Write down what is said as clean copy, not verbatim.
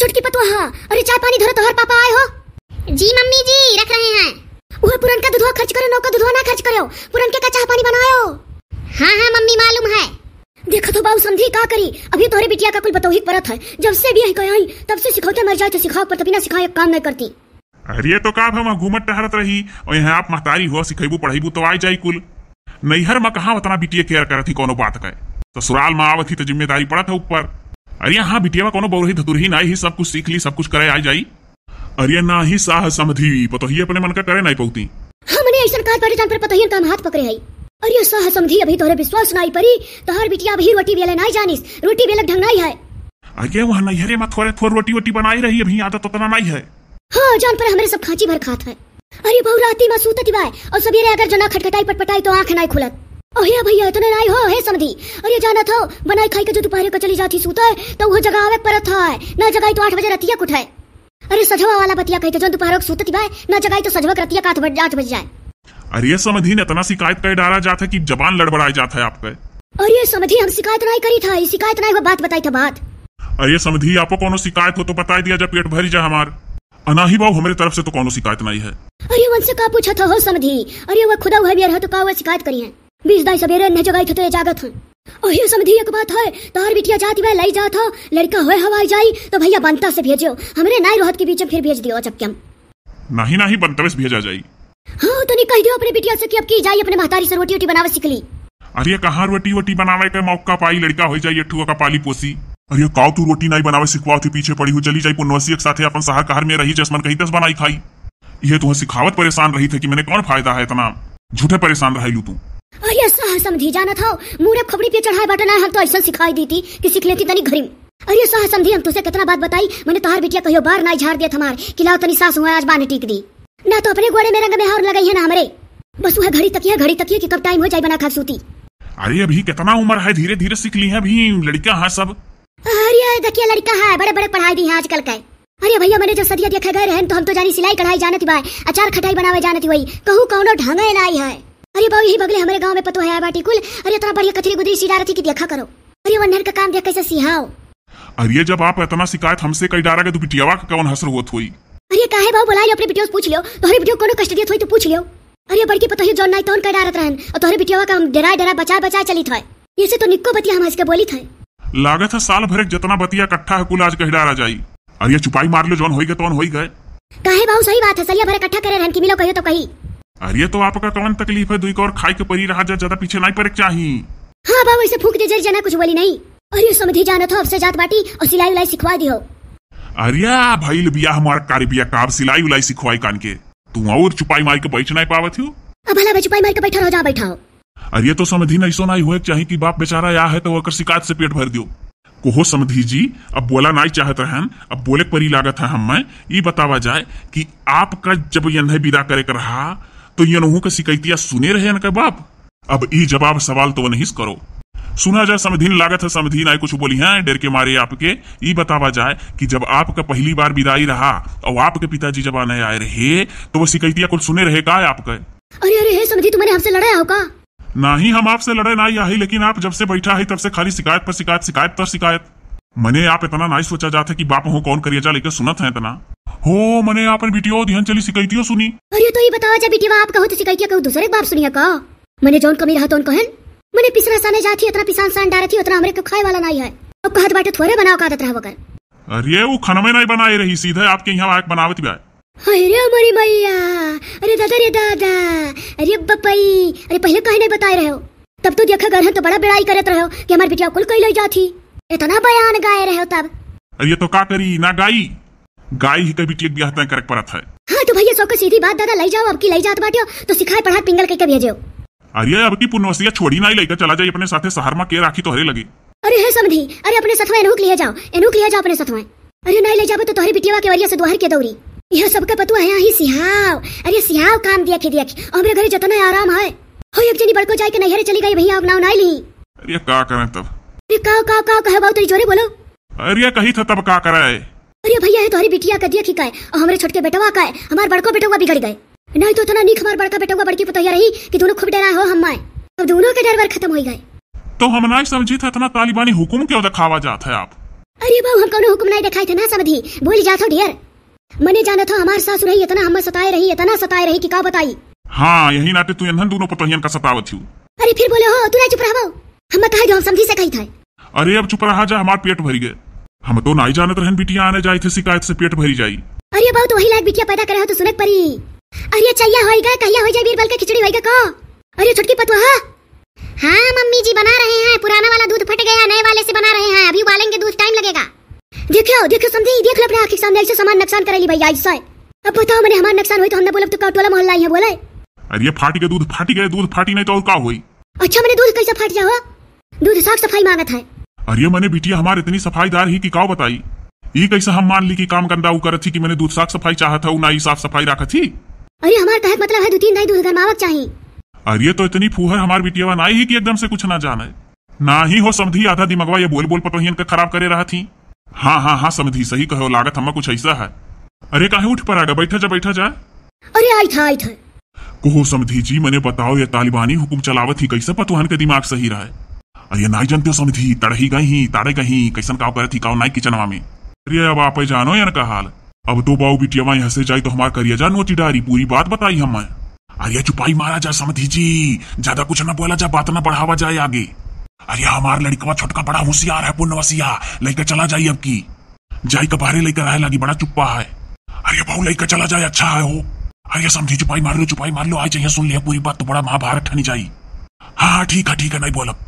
छोटकी पतुआ, अरे चाय पानी धरो, तोहर पापा आए हो। जी मम्मी जी रख रहे हैं। वो पुरन का दूधवा खर्च करो, नौका दूधवा ना खर्च करो, पुरन के का चाय पानी बनायो। हाँ हाँ मम्मी मालूम है। देखो तो बाबू समझी का करी, अभी तोहरे बिटिया का कुल बतौही परत है, जब से भी आई तब से सिखाते मर जाए तो सिखाओ, पर तभी ना सिखाए काम नहीं करती। अरे तो का हम घूमत टहरत रही और यहाँ आप महतारी हो, सिखेबू पढ़ेबू तो आई जाई कुल। नैहर में कहाँ उतना बिटिया केयर करत ही कोनो बात का, तो ससुराल में आवत ही तो जिम्मेदारी पड़त है ऊपर। अरे यहाँ बिटिया कोनो बहुरही धतुरही नहीं ही, सब कुछ सीख ली, सब कुछ करे आ जाई। अरे ना ही साह समझी पतोही अपने मन का करे नहीं पौती। हमने ऐसा काज पर जान पर पतोही काम हाथ पकड़े है। अरे साह समझी अभी तोरे विश्वास नहीं परी, तोहर बिटिया अभी रोटी बेले नहीं जानिस, रोटी बेलक ढंग नहीं है। अरे वहाँ नैहरे में थोड़े थोड़ रोटी वोटी बनाई रही, अभी आदत उतना नहीं है। हाँ जान पर हमारे सब खांची भर खात है। अरे बहु राती में सूतत बाय और सवेरे अगर जना खटखटाई पटपटाई तो आंख नहीं खुलत। ओहे भैया इतने नहीं हो हे समझी। अरे जाना था बनाई खाई के जो दोपहर को चली जाती सूते तो वो जगह आवे परत है, ना जगाई तो 8 बजे रतिया कुछ है। अरे सजवा वाला बतिया कहते जो दोपहर को सूतत बाय, ना जगाई तो सजवा रतिया का 8 बज जाए। अरे समझी ने इतना शिकायत कर डाला जाता है कि जबान लड़बड़ाई जाता है आपका। अरे समझी हम शिकायत नहीं करी था, शिकायत नहीं, वो बात बताई था बात। अरे समझी आपको कोनो शिकायत हो तो बता दिया, जब पेट भरी जाए हमार। अनाही बाबू हमारे तरफ से तो कोनो शिकायत नहीं है। अरे उनसे का पूछा था हो समझी। अरे वो खुदा हुआ भी तो का वो शिकायत करी है, 20 दाई सवेरे न जगाई तो जागत है। अरे समझी एक बात है, तोहर बिटिया जाती वे लाई जात हो, लड़का होए हवाई जाई तो भैया बनता से भेजो, हमरे नाई रोहत के बीच में फिर भेज दियो चपकम। नहीं नहीं बनता से भेजा जाई। हाँ तो नहीं कह दियो अपने बिटिया से कि अब की जाई अपने महतारी से रोटी वोटी बनावे सीख ली। अरे कहाँ रोटी वोटी बनावे के मौका पाई, लड़का हो जाई ठुआ का पाली पोसी। अरे काऊ तू रोटी नहीं बनावे सिखवाओ थी, पीछे पड़ी हुई चली जाई पुनवसी के साथे अपन सहार कहर में रही, जसमन कही तस बनाई खाई। ये तुम्हें सिखावत परेशान रही थे कि मैंने कौन फायदा है, इतना झूठे परेशान रही लू तू। अरे साह समझी जाना था मुरे खबड़ी पे चढ़ाए बटन है, हम तो ऐसा सिखाई दी थी कि सीख लेती तनी घरी। अरे साह समझी हम तुझसे कितना बात बताई, मैंने तोहर बिटिया कहियो बार नहीं झाड़ दिया हमार कि लाओ तनी सास हुआ आज बाने टीक दी ना, तो अपने गोड़े में रंग में हार लगाई है ना हमरे, बस वह घड़ी तकिया कि कब टाइम हो जाए बना खा सूती। अरे अभी कितना उम्र है, धीरे धीरे सीख ली है, अभी लड़का है सब। अरे देखिए लड़का है, बड़े बड़े पढ़ाई दी है आजकल का। अरे भैया मैंने जब सदिया देखा गए रहन तो हम तो जानी सिलाई कढ़ाई जानती बाय, अचार खटाई बनावे जानती वही, कहूँ कौनो ढंगे नहीं है। अरे बाबू यही बगले हमारे गांव में पतो है बाटी कुल। अरे इतना बढ़िया कचरी गुदरी सी डारती कि देखा करो। अरे वनहर का काम देख कैसे सिहाओ। अरे जब आप इतना शिकायत हमसे कई डारा तो बिटियावा का कौन हसर होत हुई। अरे काहे बाबू बुला लियो अपने बिटिया से पूछ लियो, तोहरे बिटिया कोनो कष्ट दियत होई तो पूछ लियो। अरे बड़की पतो है जोन नहीं तोन कई डारत रहन और तोहरे बिटियावा का हम डरा बचा चली था, ये से तो निक्को बतिया हम इसके बोली थे। लागत है साल भर जितना बतिया इकट्ठा है कुल आज कही डारा जाई। अरे चुपाई मार लो, जोन होई गए तोन होई गए। काहे बाबू सही बात है, सलिया भर इकट्ठा करे रहन कि मिलो कहियो तो कही। अरे तो आपका कौन तकलीफ है, दुई को और खाई के परी रहा ज्यादा पीछे नहीं पड़े चाहिए। हाँ बाबू इसे फूक दे जना कुछ बोली नहीं। अरे समझी जाना था अब से जात बाटी और सिलाई उलाई सिखवा दियो। अरे भाई बिया हमारा कारी बिया काब सिलाई उलाई सिखवाई कान के, तू और चुपाई मार के बैठ नहीं पावत हो। अब भला चुपाई मार के बैठा रहो, जा बैठाओ। अरे तो समझी नहीं सो नहीं हुए चाहिए कि बाप बेचारा या है तो वो शिकायत से पेट भर दियो। कोहो समझी जी अब बोला नहीं चाहत रहन, अब बोले परी लागत है हमें ये बतावा जाए कि आपका जब यह विदा करे कर रहा तो ये नहू का शिकायतिया सुने रहे न के बाप। अब ई जवाब सवाल तो नहीं करो, सुना जाए समझी लागत है, समझी नहीं कुछ बोली है डर के मारे आपके। ये बतावा जाए कि जब आपका पहली बार विदाई रहा और आपके पिताजी जब आने आए रहे तो वो शिकायतिया कुछ सुने रहे का आपके। अरे हे समझी तुम्हारे हमसे लड़ाया हो का? नहीं हम आपसे लड़े नहीं आई, लेकिन आप जब से बैठा है तब से खाली शिकायत पर शिकायत, शिकायत पर शिकायत। मैंने आप इतना नहीं सोचा जाता कि बाप हो कौन करिए जा लेकर सुनत है इतना हो। मैंने आपन बिटियो ध्यान चली शिकायतियों सुनी। अरे तो ये बताओ जब बिटिया आप कहो तो शिकायतिया कहूं दूसरे बाप सुनिया का? मैंने जौन कमी रहा तो कहन, मैंने पिसरा साने जाती इतना पिसान सान डारे थी उतना हमरे को खाए वाला नहीं है। अब कहत बाटे थोड़े बनाओ का रहा वकर। अरे वो खाना में नहीं बनाई रही, सीधे आपके यहाँ बनावत भी। अरे हमारी मैया, अरे दादा रे दादा, अरे बपई, अरे पहले कहीं नहीं बताए रहे हो, तब तो देखा घर तो बड़ा बड़ाई करत रहे हो कि हमारी बिटिया कुल कई ले जाती, इतना बयान गाए रहे हो तब। अरे तो का करी ना गाई, गाय ही कभी बिटिया ब्याह तय करक परत है। हाँ तो भैया सौ सीधी बात दादा ले जाओ, अब की ले जात बाटियो तो सिखाए पढ़ा पिंगल के भेजो। अरे अब की पुनवसिया छोड़ी नहीं लेकर चला जाए अपने साथे शहर में के राखी तो हरे लगे। अरे है समझी, अरे अपने सथवा एनुक ले जाओ, एनुक ले जाओ अपने सथवा। अरे नहीं ले जाओ तो तोहरी बिटिया के वरिया से दोहर के दौरी, यह सबका पतुआ है ही सिहाव। अरे सिहाव काम देखे हमरे घरे जितना आराम है हो, एक जनी बड़को जाए के नैहरे चली गई भैया, अब नाव नहीं ली। अरे का करें तब? अरे का कहे बाऊ तेरी जोरे बोलो। अरे कही था तब का करे? अरे भैया है तोहरी बिटिया का देखी का और हमरे छोटके बेटवा का, हमार बड़को बेटवा बिगड़ गए। नहीं तो इतना नीक हमार बड़का बेटवा बड़की पतोहिया रही कि दोनों खूब डरा हो हमारे, अब दोनों के डर खत्म हो गए। तो हम नहीं समझी था इतना तालिबानी हुकुम क्यों दिखावा जाता है आप? अरे बहू हम कोनो हुक्म नहीं दिखाए थे ना समधी, बोली जात हो ढेर। मने जाना था हमार सास रही इतना हम सताए रही कि का बताई। हाँ यही नाते तू इन्हन दोनों पतोहियन का सतावत हूँ। अरे फिर बोले हो तू नहीं चुप रहो, हम कहे हम समझी से कही था। अरे अब चुप रहा जा, हमार पेट भरी गए। हम तो नहीं जानत रहन बिटिया आने जाए थे शिकायत से पेट भरी जाई। अरे बहू तो वही लायक बिटिया पैदा करे हो तो सुनक परी। अरे चैया होएगा कहिया हो जाए बीरबल के खिचड़ी होएगा का। अरे छुटकी पतवा। हाँ मम्मी जी बना रहे हैं, पुराना वाला दूध फट गया, नए वाले से बना रहे हैं, अभी उबालेंगे दूध, टाइम लगेगा। देखो समझी, देख लो अपने आँख के सामने ऐसे सामान नुकसान करेली भैया ऐसा। अब बताओ मैंने हमारा नुकसान हुई तो हमने बोला तो टोला मोहल्ला है बोले। अरे फाटी गए दूध फाटी नहीं तो और का हुई। अच्छा मैंने दूध कैसे फाट जाओ, दूध साफ सफाई मांगत है। अरे मैंने बिटिया हमारे इतनी सफाईदार ही कि काव बताई, ये कैसे हम मान ली कि काम गंदा वो करत थी कि मैंने दूध साफ सफाई चाहत था ना ही साफ सफाई रखा थी। अरे हमारे कहत मतलब है 2-3 दाई दूध गरमावक चाहिए। अरे तो इतनी फूहर हमार बिटिया ना ही कि एकदम से कुछ ना जाने ना ही हो समझी, आधा दिमागवा ये बोल पतोहियन के खराब करे रहा थी। हाँ समझी सही कहो, लागत हमें कुछ ऐसा है। अरे काहे उठ पर आ गया, बैठा जा। अरे आई था कोहो समझी जी मैंने बताओ ये तालिबानी हुकुम चलावत ही कैसे पतोहन के दिमाग सही रहे। अरे नहीं जानते हो समझी, ताड़े गई कैसन काव करे थी काव नाई किचनवा में। अरे अब आप जानो या का हाल, अब तो बाऊ बिटिया यहाँ से जाए तो हमार करिया जा नोची डारी, पूरी बात बताई हमें। अरे चुपाई मारा जा समझी जी, ज्यादा कुछ न बोला जा, बात न बढ़ावा जाए आगे। अरे हमार लड़का छोटका बड़ा होशियार है, पुण्यवसिया लेकर चला जाये अब की जाई का बाहरे लेकर आए लगी, बड़ा चुप्पा है। अरे बहू लेकर चला जाए अच्छा है हो। अरे समझी चुपाई मार लो आज चाहिए सुन लिया पूरी बात तो बड़ा महाभारत ठनी जाई। हाँ ठीक है नहीं बोलब।